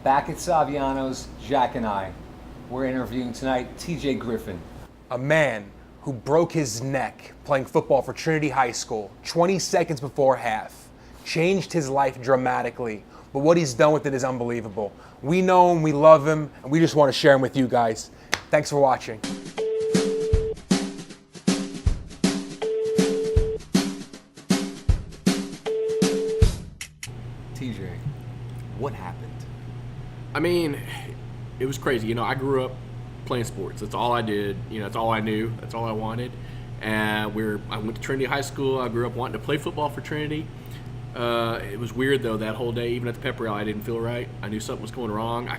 Back at Saviano's, Jack and I. We're interviewing tonight TJ Griffin. A man who broke his neck playing football for Trinity High School 20 seconds before half. Changed his life dramatically, but what he's done with it is unbelievable. We know him, we love him, and we just want to share him with you guys. Thanks for watching. TJ, what happened? I mean, it was crazy. I grew up playing sports. That's all I did. That's all I knew. That's all I wanted. And I went to Trinity High School. I grew up wanting to play football for Trinity. It was weird, though, that whole day. Even at the pep rally, I didn't feel right. I knew something was going wrong. I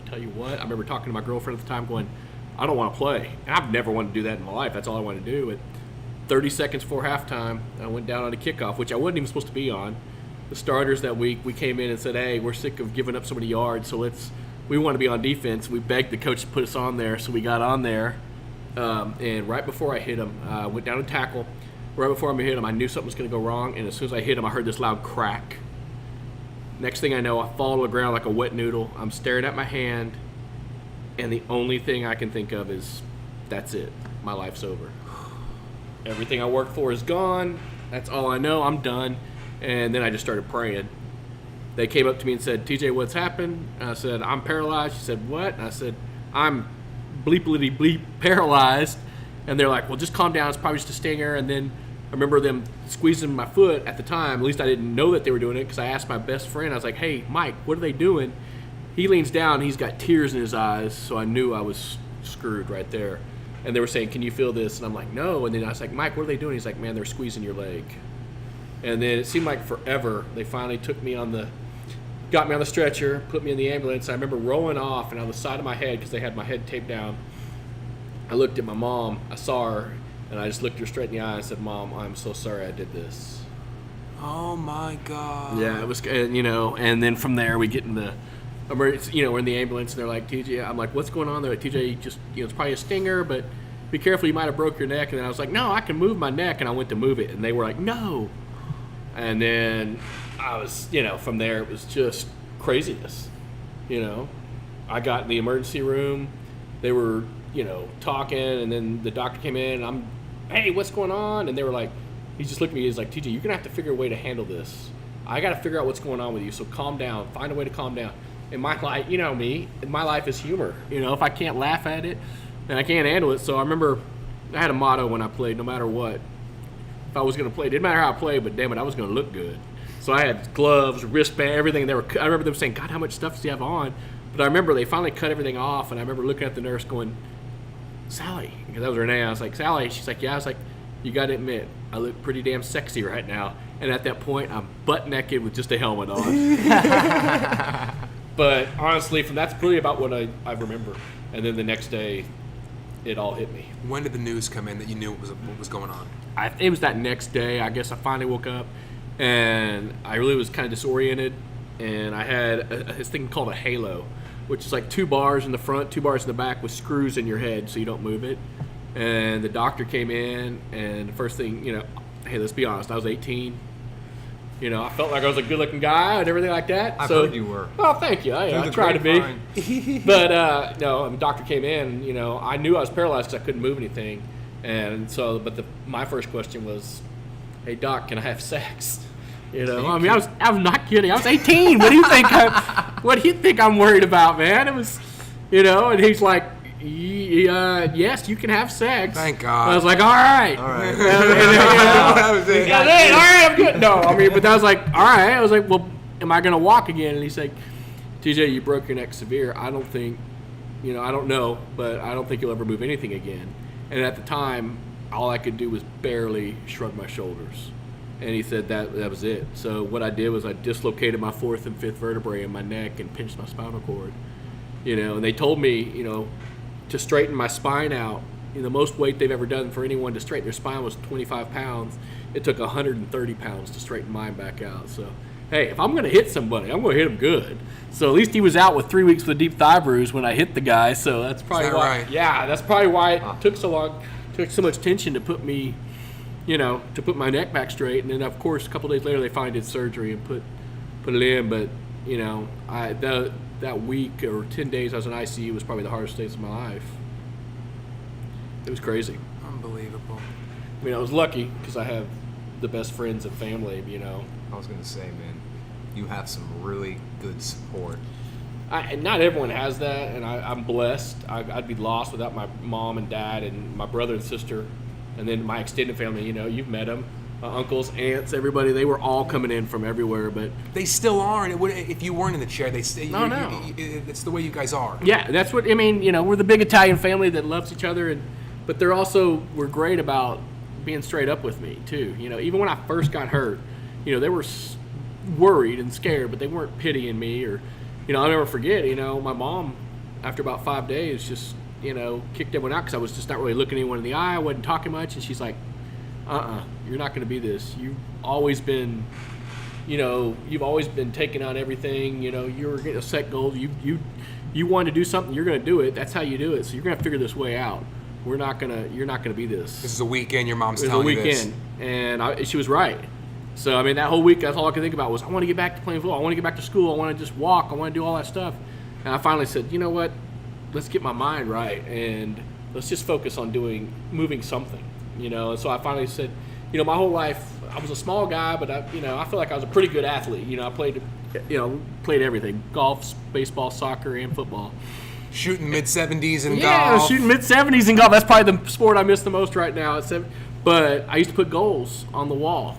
tell you what. I remember talking to my girlfriend at the time going, I don't want to play. And I've never wanted to do that in my life. That's all I wanted to do. At 30 seconds before halftime, I went down on a kickoff, which I wasn't even supposed to be on. The starters that week, we came in and said, hey, we're sick of giving up so many yards, so we want to be on defense. We begged the coach to put us on there, so we got on there. And right before I hit him, I went down to tackle. Right before I hit him, I knew something was going to go wrong, and as soon as I hit him, I heard this loud crack. Next thing I know, I fall to the ground like a wet noodle. I'm staring at my hand, and the only thing I can think of is, that's it. My life's over. Everything I worked for is gone. That's all I know. I'm done. And then I just started praying. They came up to me and said, TJ, what's happened? And I said, I'm paralyzed. She said, what? And I said, I'm bleep paralyzed. And they're like, well, just calm down. It's probably just a stinger. And then I remember them squeezing my foot at the time. At least I didn't know that they were doing it because I asked my best friend. I was like, hey, Mike, what are they doing? He leans down. He's got tears in his eyes. So I knew I was screwed right there. And they were saying, can you feel this? And I'm like, no. And then I was like, Mike, what are they doing? He's like, man, they're squeezing your leg. And then it seemed like forever. They finally got me on the stretcher, put me in the ambulance. I remember rolling off and on the side of my head, because they had my head taped down, I looked at my mom. I saw her, and I just looked her straight in the eye and said, Mom, I'm so sorry I did this. Oh, my God. Yeah, it was, and then from there we get in the emergency, we're in the ambulance, and they're like, TJ, I'm like, what's going on there? Like, TJ, just, it's probably a stinger, but be careful, you might have broke your neck. And then I was like, no, I can move my neck, and I went to move it, and they were like, no. And then I was, from there it was just craziness. I got in the emergency room. They were, talking, and then the doctor came in, and hey, what's going on? And they were like, he just looked at me, he's like, TJ, you're going to have to figure a way to handle this. I got to figure out what's going on with you, so calm down. Find a way to calm down. In my life, me, my life is humor. If I can't laugh at it, then I can't handle it. So I remember I had a motto when I played, no matter what. If I was going to play, it didn't matter how I played, but damn it, I was going to look good. So I had gloves, wristband, everything. I remember them saying, God, how much stuff does he have on? But I remember they finally cut everything off, and I remember looking at the nurse going, Sally, because that was her name. I was like, Sally. She's like, yeah. I was like, you got to admit, I look pretty damn sexy right now. And at that point, I'm butt naked with just a helmet on. But honestly, that's really about what I remember. And then the next day, it all hit me. When did the news come in that you knew what was going on? It was that next day. I guess I finally woke up, and I really was kind of disoriented. And I had this thing called a halo, which is like 2 bars in the front, 2 bars in the back with screws in your head so you don't move it. And the doctor came in, and the first thing, hey, let's be honest, I was 18. I felt like I was a good-looking guy and everything like that. I heard you were. Oh, thank you. I tried to be. But, no, the doctor came in, I knew I was paralyzed because I couldn't move anything. And so, but my first question was, hey, Doc, can I have sex? I was not kidding. I was 18. What do you think I'm worried about, man? It was, and he's like, yes, you can have sex. Thank God. I was like, all right. All right. That was it. All right, I'm good. No, but I was like, all right. I was like, well, am I going to walk again? And he's like, TJ, you broke your neck severe. I don't think, I don't know, but I don't think you'll ever move anything again. And at the time, all I could do was barely shrug my shoulders. And he said that was it. So what I did was I dislocated my 4th and 5th vertebrae in my neck and pinched my spinal cord. And they told me, to straighten my spine out. The most weight they've ever done for anyone to straighten their spine was 25 pounds. It took 130 pounds to straighten mine back out. So, hey, if I'm going to hit somebody, I'm going to hit him good. So at least he was out with 3 weeks with a deep thigh bruise when I hit the guy. So that's probably why. Right? Yeah, that's probably why it took so long. Took so much tension to put me, to put my neck back straight. And then, of course, a couple days later, they finally did surgery and put it in. But, that week or 10 days I was in ICU was probably the hardest days of my life. It was crazy. Unbelievable. I mean, I was lucky because I have the best friends and family, I was going to say, man, you have some really good support. Not everyone has that, and I'm blessed. I'd be lost without my mom and dad and my brother and sister, and then my extended family. You've met them, uncles, aunts, everybody. They were all coming in from everywhere, but They still are, and if you weren't in the chair, they stay. No. It's the way you guys are. yeah, that's what I mean. We're the big Italian family that loves each other, but they're also were great about being straight up with me too. Even when I first got hurt, they were worried and scared, but they weren't pitying me or. I'll never forget, my mom, after about 5 days, just, kicked everyone out because I was just not really looking anyone in the eye. I wasn't talking much. And she's like, you're not going to be this. You've always been, you've always been taking on everything. You're getting a set goal. You want to do something, you're going to do it. That's how you do it. So you're going to figure this way out. You're not going to be this. This is a weekend. Your mom's It was a telling you this. weekend, and she was right. So, I mean, that whole week, that's all I could think about was, I want to get back to playing football. I want to get back to school. I want to just walk. I want to do all that stuff. And I finally said, you know what? Let's get my mind right, and let's just focus on moving something, And so I finally said, my whole life, I was a small guy, but I feel like I was a pretty good athlete. I played everything: golf, baseball, soccer, and football. Shooting mid-70s in Yeah, I was golf. shooting mid-70s in golf. That's probably the sport I miss the most right now. But I used to put goals on the wall.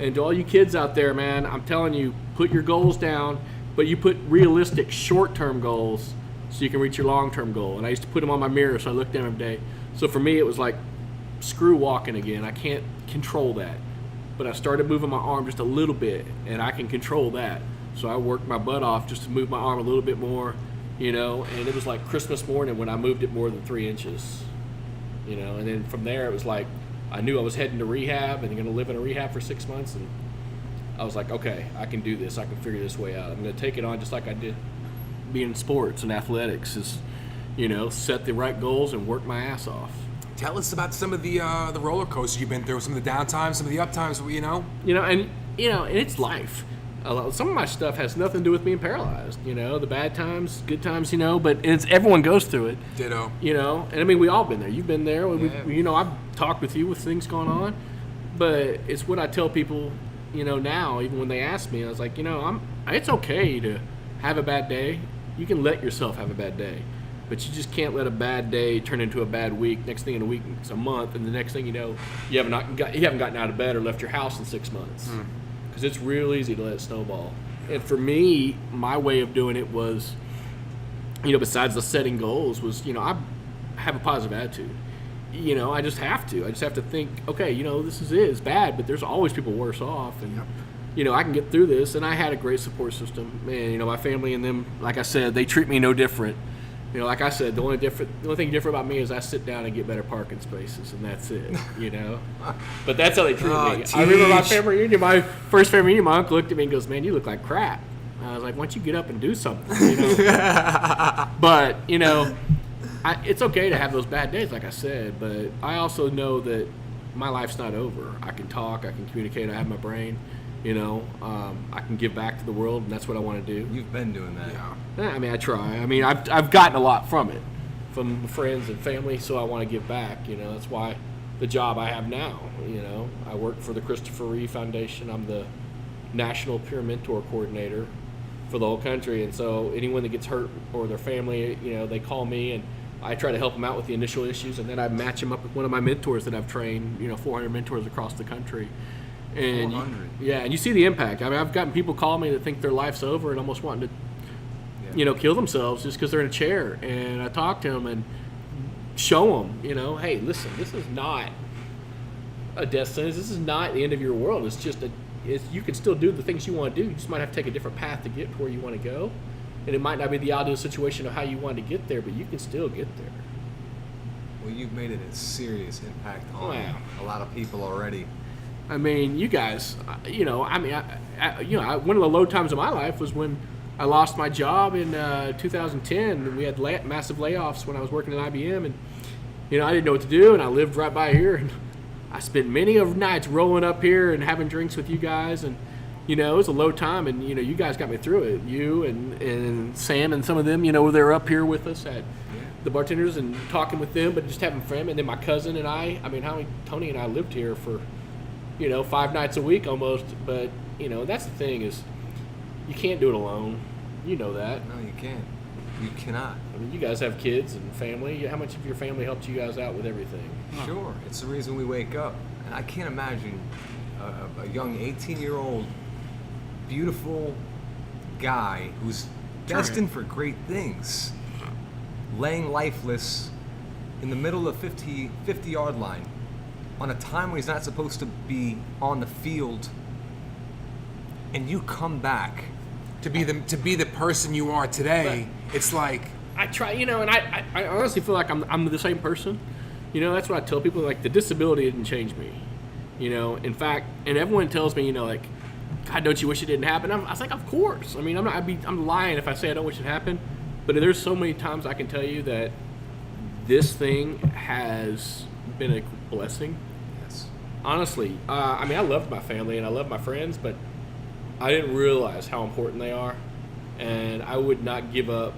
And to all you kids out there, man, I'm telling you, put your goals down, but you put realistic short-term goals so you can reach your long-term goal. And I used to put them on my mirror, so I looked at them every day. So for me, it was like, screw walking again. I can't control that. But I started moving my arm just a little bit, and I can control that. So I worked my butt off just to move my arm a little bit more, and it was like Christmas morning when I moved it more than 3 inches, and then from there it was like, I knew I was heading to rehab and going to live in a rehab for 6 months, and I was like, okay, I can do this. I can figure this way out. I'm going to take it on just like I did being in sports and athletics, is, set the right goals and work my ass off. Tell us about some of the roller coasters you've been through, some of the downtimes, some of the uptimes, And it's life. Some of my stuff has nothing to do with being paralyzed, the bad times, good times, but everyone goes through it. Ditto. And I mean, we all been there. You've been there. I've talked with you with things going on, but it's what I tell people, now, even when they ask me, I was like, it's okay to have a bad day. You can let yourself have a bad day, but you just can't let a bad day turn into a bad week. Next thing in a week, it's a month, and the next thing you know, you haven't gotten out of bed or left your house in 6 months. Because it's real easy to let it snowball. And for me, my way of doing it was, besides the setting goals, was, I have a positive attitude. I just have to. I just have to think, okay, this is it. It's bad, but there's always people worse off. And, I can get through this. And I had a great support system. And, my family and them, like I said, they treat me no different. Like I said, the only thing different about me is I sit down and get better parking spaces, and that's it, But that's how they treat me. I remember my family reunion, my first family reunion, my uncle looked at me and goes, man, you look like crap. And I was like, why don't you get up and do something, But, it's okay to have those bad days, like I said, but I also know that my life's not over. I can talk, I can communicate, I have my brain. I can give back to the world, and that's what I want to do. You've been doing that. Yeah, I mean, I try. I mean, I've gotten a lot from it, from friends and family, so I want to give back. That's why the job I have now. I work for the Christopher Reeve Foundation. I'm the National Peer Mentor Coordinator for the whole country, and so anyone that gets hurt or their family, they call me, and I try to help them out with the initial issues, and then I match them up with one of my mentors that I've trained, 400 mentors across the country. And 400. and you see the impact. I mean, I've gotten people call me that think their life's over and almost wanting to, kill themselves just because they're in a chair. And I talk to them and show them, hey, listen, this is not a death sentence. This is not the end of your world. It's just you can still do the things you want to do. You just might have to take a different path to get to where you want to go. And it might not be the ideal situation of how you want to get there, but you can still get there. Well, you've made it a serious impact on a lot of people already. I mean, you guys, one of the low times of my life was when I lost my job in 2010, and we had massive layoffs when I was working at IBM, and, I didn't know what to do, and I lived right by here, and I spent many of nights rolling up here and having drinks with you guys, and, You know, it was a low time, and you know, you guys got me through it. You and Sam and some of them, you know, they were up here with us at the bartenders and talking with them, but just having fun. And then my cousin and I mean, Tony and I lived here for, you know, 5 nights a week almost. But you know, that's the thing is, you can't do it alone. You know that. No, you can't. You cannot. I mean, you guys have kids and family. How much of your family helped you guys out with everything? Sure. It's the reason we wake up. And I can't imagine a young 18-year-old, beautiful guy who's destined for great things, laying lifeless in the middle of 50-yard line on a time when he's not supposed to be on the field, and you come back To be the person you are today, it's like I try, you know, and I honestly feel like I'm the same person. You know, that's what I tell people. Like, the disability didn't change me. You know, in fact, and everyone tells me, you know, like, God, don't you wish it didn't happen? I was like, of course. I mean, I'm lying if I say I don't wish it happened. But there's so many times I can tell you that this thing has been a blessing. Yes. Honestly, I mean, I loved my family and I love my friends, but I didn't realize how important they are, and I would not give up.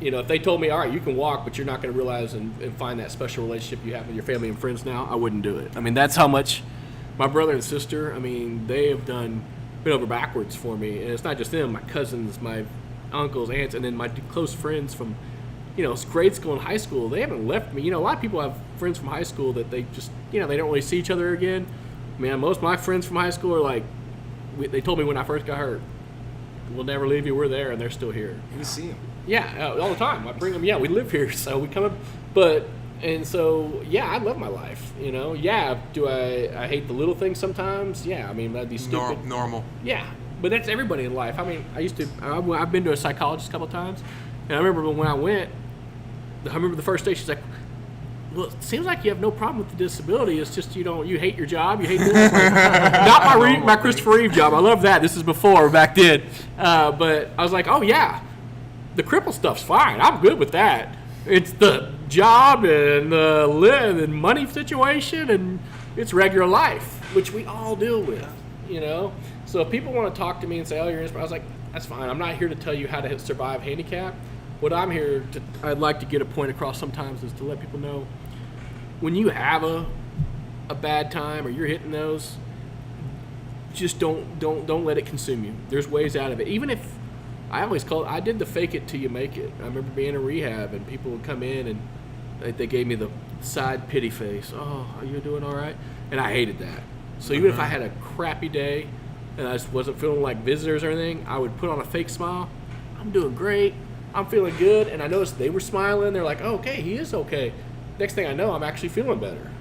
You know, if they told me, all right, you can walk, but you're not going to realize and find that special relationship you have with your family and friends now, I wouldn't do it. I mean, that's how much my brother and sister, I mean, they have been over backwards for me. And it's not just them, my cousins, my uncles, aunts, and then my close friends from, you know, grade school and high school. They haven't left me. You know, a lot of people have friends from high school that they just, you know, they don't really see each other again. Man, most of my friends from high school are like, they told me when I first got hurt, we'll never leave you, we're there, and they're still here. You see him. Yeah, all the time. I bring them, we live here, so we come up. But, and so, yeah, I love my life, you know. Yeah, do I hate the little things sometimes? Yeah, I mean, that'd be stupid. normal. Yeah, but that's everybody in life. I mean, I've been to a psychologist a couple of times, and I remember when I went, the first day, she's like, well, it seems like you have no problem with the disability. It's just you hate your job. You hate doing it. Not my Christopher Reeve job. I love that. This is back then. But I was like, oh, yeah, the cripple stuff's fine. I'm good with that. It's the job and the money situation, and it's regular life, which we all deal with, you know. So if people want to talk to me and say, oh, you're inspired, I was like, that's fine. I'm not here to tell you how to survive handicap. What I'm here to, I'd like to get a point across sometimes is to let people know when you have a bad time or you're hitting those, just don't let it consume you. There's ways out of it. Even if I did the fake it till you make it. I remember being in rehab and people would come in and they gave me the side pity face. Oh, are you doing all right? And I hated that. So even if I had a crappy day and I just wasn't feeling like visitors or anything, I would put on a fake smile. I'm doing great. I'm feeling good. And I noticed they were smiling. They're like, oh, okay, he is okay. Next thing I know, I'm actually feeling better.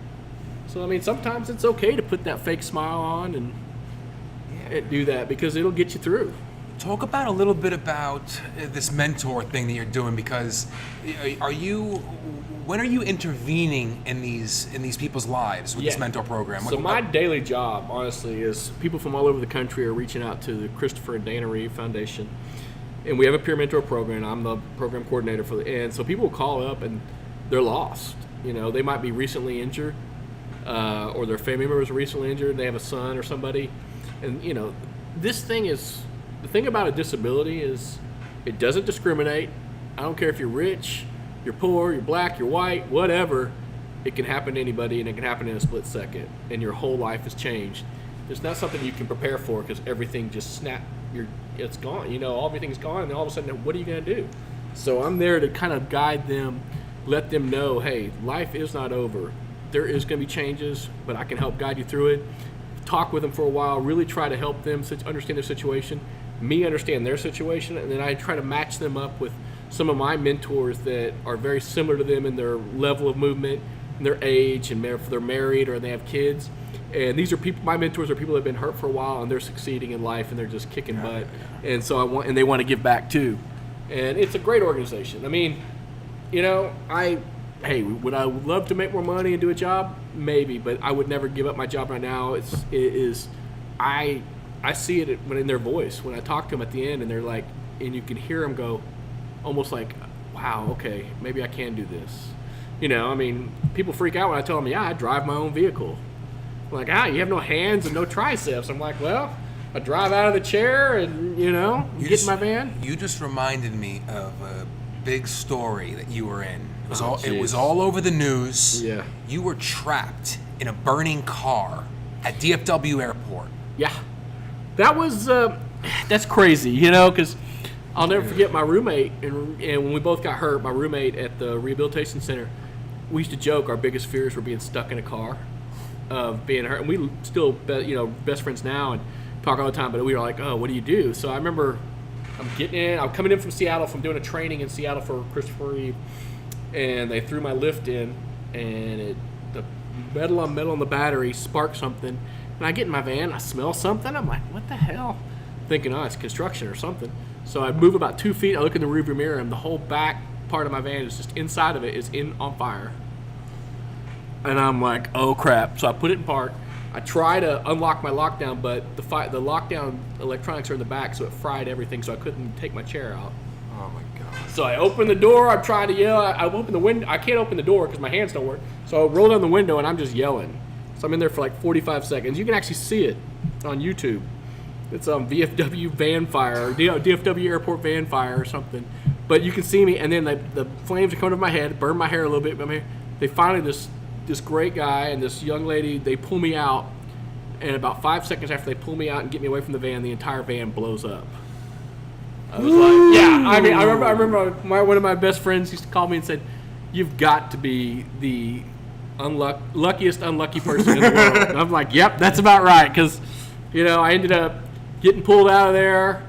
So, I mean, sometimes it's okay to put that fake smile on and do that because it'll get you through. Talk about a little bit about this mentor thing that you're doing, because when are you intervening in these people's lives with this mentor program? So my daily job, honestly, is people from all over the country are reaching out to the Christopher and Dana Reeve Foundation, and we have a peer mentor program. I'm the program coordinator for and so people will call up and they're lost. You know, they might be recently injured, or their family members are recently injured. They have a son or somebody, and you know, this thing is. The thing about a disability is it doesn't discriminate. I don't care if you're rich, you're poor, you're black, you're white, whatever. It can happen to anybody, and it can happen in a split second, and your whole life has changed. There's not something you can prepare for because everything just snapped. It's gone. You know, everything's gone, and then all of a sudden, what are you going to do? So I'm there to kind of guide them, let them know, hey, life is not over. There is going to be changes, but I can help guide you through it. Talk with them for a while, really try to help them understand their situation. Me understand their situation, and then I try to match them up with some of my mentors that are very similar to them in their level of movement, and their age, and if they're married or they have kids. And these are people. My mentors are people that have been hurt for a while, and they're succeeding in life, and they're just kicking butt. And so they want to give back too. And it's a great organization. I mean, you know, would I love to make more money and do a job? Maybe, but I would never give up my job right now. I see it when in their voice when I talk to them at the end, and they're like, and you can hear them go, almost like, "Wow, okay, maybe I can do this." You know, I mean, people freak out when I tell them, "Yeah, I drive my own vehicle." I'm like, you have no hands and no triceps. I'm like, well, I drive out of the chair and, get in my van. You just reminded me of a big story that you were in. It was Jeez. all over the news. Yeah. You were trapped in a burning car at DFW Airport. Yeah. That was, that's crazy, because I'll never forget my roommate, and when we both got hurt, my roommate at the rehabilitation center, we used to joke our biggest fears were being stuck in a car, of being hurt. And we still, best friends now and talk all the time, but we were like, oh, what do you do? So I remember I'm coming in from Seattle from doing a training in Seattle for Christopher Reeve, and they threw my lift in, and the metal on the battery sparked something, and I get in my van, I smell something, I'm like, what the hell? Thinking, it's construction or something. So I move about 2 feet, I look in the rearview mirror, and the whole back part of my van is just inside of it is on fire. And I'm like, oh crap. So I put it in park. I try to unlock my lockdown, but the lockdown electronics are in the back, so it fried everything, so I couldn't take my chair out. Oh my God. So I open the door, I'm trying to yell. I open the window. I can't open the door because my hands don't work. So I roll down the window and I'm just yelling. So I'm in there for like 45 seconds. You can actually see it on YouTube. It's VFW van fire, or DFW airport van fire or something. But you can see me, and then the flames are coming to my head, burn my hair a little bit. They finally, this great guy and this young lady, they pull me out, and about 5 seconds after they pull me out and get me away from the van, the entire van blows up. I was like, yeah. I mean, I remember one of my best friends used to call me and said, "You've got to be the luckiest unlucky person in the world." And I'm like, "Yep, that's about right." Because, I ended up getting pulled out of there.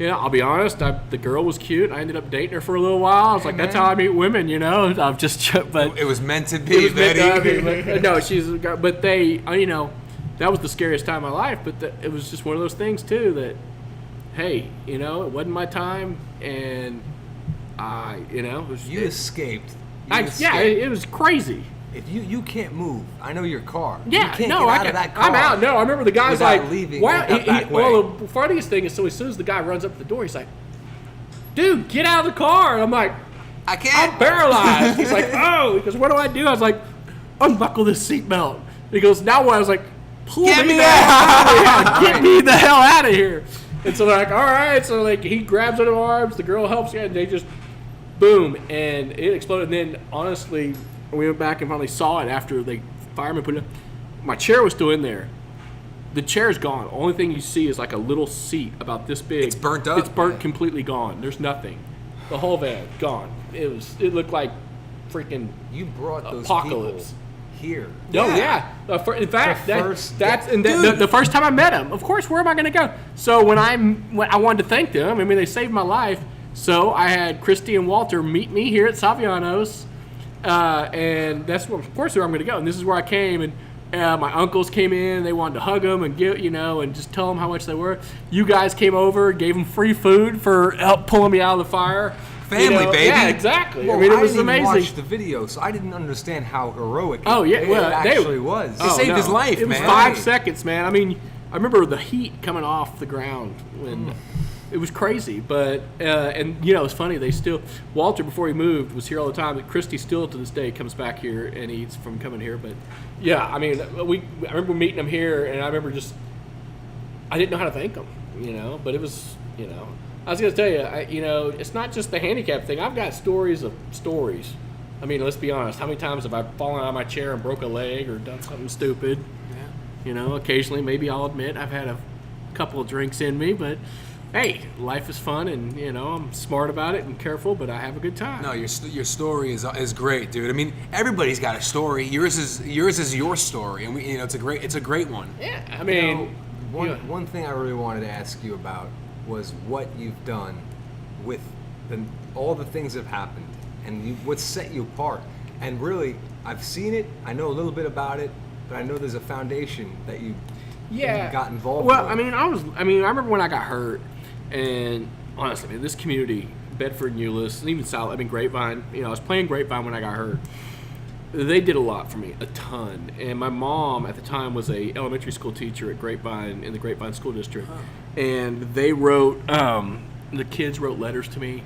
I'll be honest. The girl was cute. I ended up dating her for a little while. I was like, "That's how I meet women." I'm just, but it was meant to be. No, but they, that was the scariest time of my life. But it was just one of those things too that, hey, it wasn't my time, and it was. You escaped. It was crazy. If you can't move, I know your car. Yeah, you can't get out of that car. I'm out. No, I remember the guy's without like, leaving "Why?" the back way. Well, the funniest thing is, so as soon as the guy runs up to the door, he's like, "Dude, get out of the car!" And I'm like, I can't. "I'm paralyzed." He's like, "Oh," because what do I do? I was like, "Unbuckle this seatbelt." He goes, "Now what?" I was like, Get me the hell get me the hell out of here. And so they're like, all right. So he grabs under the arms, the girl helps you, and they just boom, and it exploded. And then honestly, we went back and finally saw it after the firemen put it. My chair was still in there. The chair's gone. Only thing you see is like a little seat about this big. It's burnt up. It's burnt completely gone. There's nothing. The whole van gone. It looked like freaking You brought those apocalypse. people here. No, yeah. In fact, The the first time I met him, of course, where am I going to go? So when I wanted to thank them, they saved my life. So I had Christy and Walter meet me here at Saviano's, and that's of course where I'm going to go. And this is where I came, and my uncles came in. They wanted to hug them and and just tell them how much they were. You guys came over, gave them free food for help pulling me out of the fire. Family, baby. Yeah, exactly. Well, it was didn't amazing. watch the video, so I didn't understand how heroic it actually was. They saved his life, It was man. 5 seconds, man. I remember the heat coming off the ground when it was crazy. But it's funny. They still Walter, before he moved, was here all the time. But Christy still to this day comes back here and eats from coming here. But yeah, I remember meeting him here, and I remember I didn't know how to thank him. But it was I was going to tell you, it's not just the handicap thing. I've got stories of stories. Let's be honest. How many times have I fallen out of my chair and broke a leg or done something stupid? Yeah. Occasionally, maybe I'll admit I've had a couple of drinks in me, but hey, life is fun, and I'm smart about it and careful, but I have a good time. No, your story is great, dude. Everybody's got a story. Yours is your story, and it's a great one. Yeah, one thing I really wanted to ask you about was what you've done with all the things that have happened and what set you apart. And really, I've seen it, I know a little bit about it, but I know there's a foundation that you got involved with. I remember when I got hurt, and honestly, this community, Bedford and Euless, and even South, Grapevine, I was playing Grapevine when I got hurt. They did a lot for me, a ton. And my mom at the time was a elementary school teacher at Grapevine in the Grapevine School District. Huh. And they wrote, the kids wrote letters to me.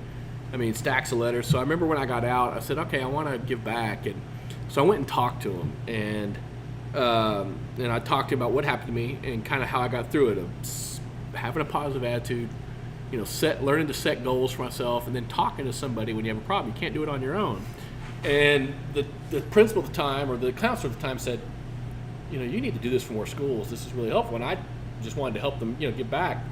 Stacks of letters. So I remember when I got out, I said, okay, I want to give back. And so I went and talked to them. And I talked to him about what happened to me and kind of how I got through it. having a positive attitude, learning to set goals for myself, and then talking to somebody when you have a problem. You can't do it on your own. And the principal at the time, or the counselor at the time, said, you need to do this for more schools. This is really helpful. And I just wanted to help them, give back.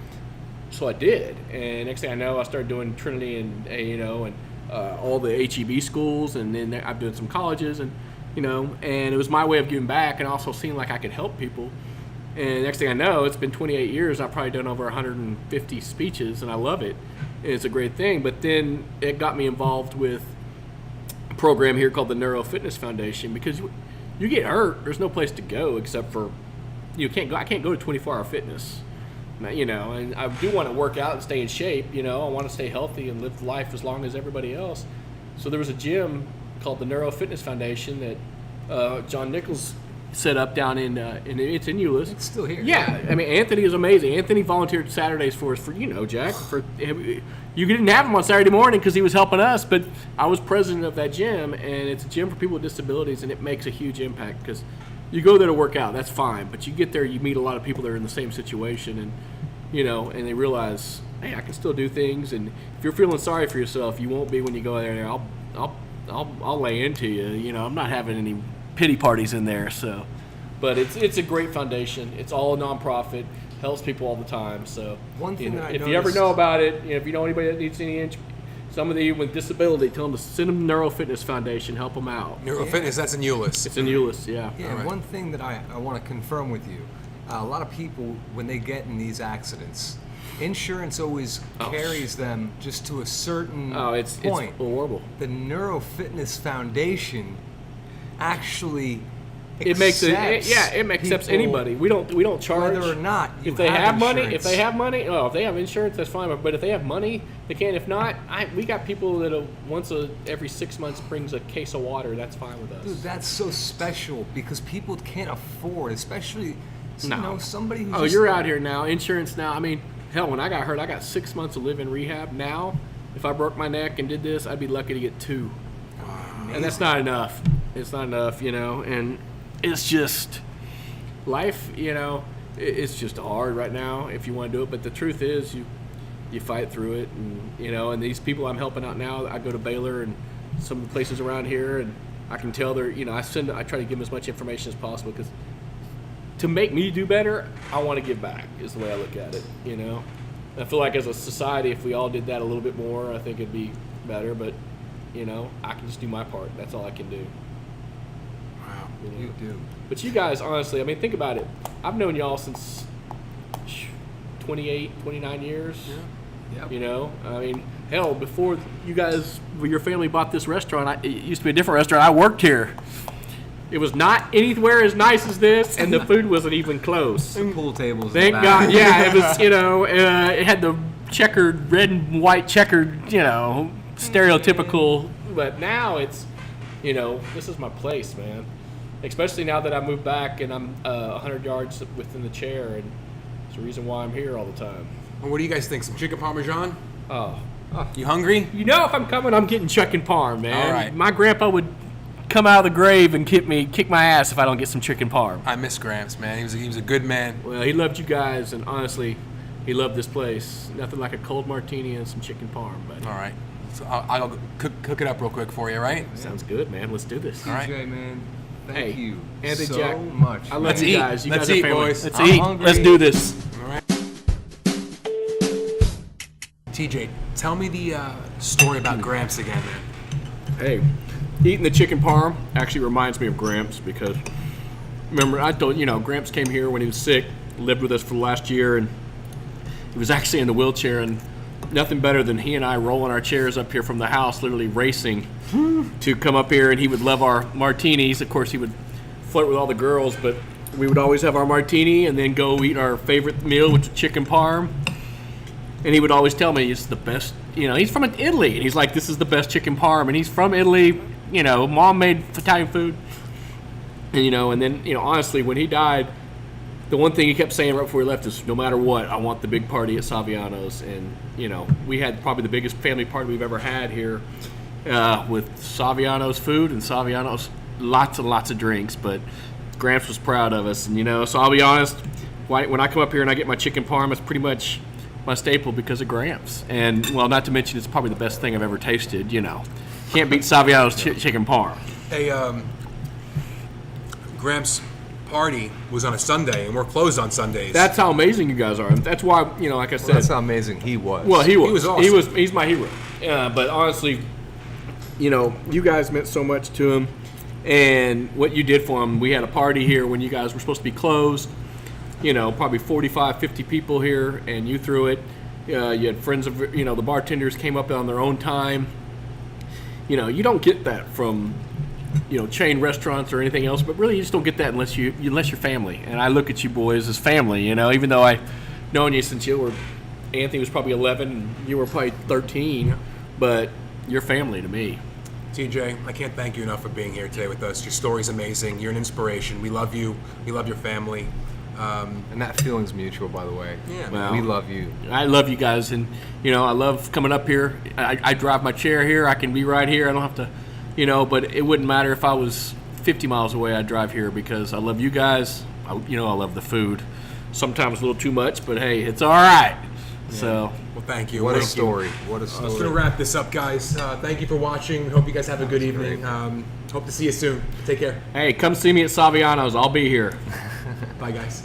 So I did. And next thing I know, I started doing Trinity and and all the HEB schools, and then I'm doing some colleges, and and it was my way of giving back, and also seeing like I could help people. And next thing I know, it's been 28 years. I've probably done over 150 speeches, and I love it. And it's a great thing. But then it got me involved with a program here called the Neuro Fitness Foundation, because you get hurt, there's no place to go except for I can't go to 24-hour fitness. And I do want to work out and stay in shape. I want to stay healthy and live life as long as everybody else. So there was a gym called the Neuro Fitness Foundation that John Nichols set up down in it's in Euless. It's still here. Yeah, I mean, Anthony is amazing. Anthony volunteered Saturdays for us Jack. You didn't have him on Saturday morning because he was helping us, but I was president of that gym, and it's a gym for people with disabilities, and it makes a huge impact because you go there to work out, that's fine, but you get there, you meet a lot of people that are in the same situation, and and they realize, hey, I can still do things, and if you're feeling sorry for yourself, you won't be when you go there. I'll lay into you. I'm not having any pity parties in there. So, but it's a great foundation. It's all a nonprofit, helps people all the time. So one thing that I if you ever know about it, if you know anybody that needs any somebody with disability, tell them to send them to Neuro Fitness Foundation, help them out. Neuro Fitness, that's in Euless. It's in Euless, yeah. Yeah, right. One thing that I want to confirm with you, a lot of people, when they get in these accidents, insurance always carries them just to a certain it's point. It's horrible. The Neuro Fitness Foundation actually it accepts anybody. We don't charge whether or not you if they have money. insurance. If they have money, if they have insurance, that's fine. But if they have money, they can. If not, we got people that every 6 months brings a case of water. That's fine with us. Dude, that's so special because people can't afford, especially somebody who's you're out here now. Insurance now. I mean, hell, when I got hurt, I got 6 months to live in rehab. Now, if I broke my neck and did this, I'd be lucky to get 2. And that's not enough. It's not enough, and it's just life, it's just hard right now if you want to do it. But the truth is you fight through it, and these people I'm helping out now, I go to Baylor and some of the places around here, and I can tell they're, I try to give them as much information as possible because to make me do better, I want to give back is the way I look at it, I feel like as a society, if we all did that a little bit more, I think it'd be better, but I can just do my part. That's all I can do. Wow. You do. But you guys, honestly, I mean, think about it. I've known y'all since 28, 29 years. Yeah. Yep. I mean, hell, before your family bought this restaurant, it used to be a different restaurant. I worked here. It was not anywhere as nice as this, and the food wasn't even close. The pool tables. Thank God. Yeah, it was, it had the checkered, red and white checkered, stereotypical. But now it's, this is my place, man. Especially now that I moved back and I'm 100 yards within the chair, and it's the reason why I'm here all the time. And what do you guys think? Some chicken parmesan? Oh. You hungry? If I'm coming, I'm getting chicken parm, man. All right. My grandpa would come out of the grave and kick my ass if I don't get some chicken parm. I miss Gramps, man. He was a good man. Well, he loved you guys, and honestly, he loved this place. Nothing like a cold martini and some chicken parm, buddy. All right. So I'll go cook it up real quick for you, right? Sounds good, man. Let's do this. All right. TJ, man, thank you Anthony, so Jack, much. I love Let's you eat. guys. You Let's guys eat, are family. boys. Let's I'm eat. hungry. Let's do this. All right. TJ, tell me the story about Gramps again, man. Hey, eating the chicken parm actually reminds me of Gramps because, remember, I told Gramps came here when he was sick, lived with us for the last year, and he was actually in the wheelchair, and nothing better than he and I rolling our chairs up here from the house, literally racing to come up here, and he would love our martinis. Of course, he would flirt with all the girls, but we would always have our martini and then go eat our favorite meal, which was chicken parm. And he would always tell me it's the best. He's from Italy, and he's like, this is the best chicken parm, and he's from Italy. Mom made Italian food, and then honestly, when he died, the one thing he kept saying right before he left is, no matter what, I want the big party at Saviano's. And we had probably the biggest family party we've ever had here with Saviano's food and Saviano's lots and lots of drinks. But Gramps was proud of us, and so I'll be honest, when I come up here and I get my chicken parm, it's pretty much my staple because of Gramps. And, well, not to mention it's probably the best thing I've ever tasted, you know. Can't beat Saviano's chicken parm. Hey, Gramps' party was on a Sunday, and we're closed on Sundays. That's how amazing you guys are. That's why, you know, like I said. That's how amazing he was. Well, he was. He was awesome. He's my hero. But honestly, you know, you guys meant so much to him. And what you did for him, we had a party here when you guys were supposed to be closed. You know, probably 45, 50 people here, and you threw it. You had friends of, you know, the bartenders came up on their own time. You know, you don't get that from, you know, chain restaurants or anything else, but really you just don't get that unless you're family. And I look at you boys as family, you know, even though I've known you since Anthony was probably 11 and you were probably 13, but you're family to me. TJ, I can't thank you enough for being here today with us. Your story's amazing. You're an inspiration. We love you. We love your family. And that feeling's mutual, by the way. Yeah. Well, we love you. I love you guys, and, you know, I love coming up here. I drive my chair here. I can be right here. I don't have to, you know, but it wouldn't matter if I was 50 miles away. I'd drive here because I love you guys. I love the food. Sometimes a little too much, but hey, it's all right. Yeah. So, well, thank you. What a Thank story. you. What a I'm story. just going to wrap this up, guys. Thank you for watching. Hope you guys have a good evening. Hope to see you soon. Take care. hey, come see me at Saviano's. I'll be here. Bye, guys.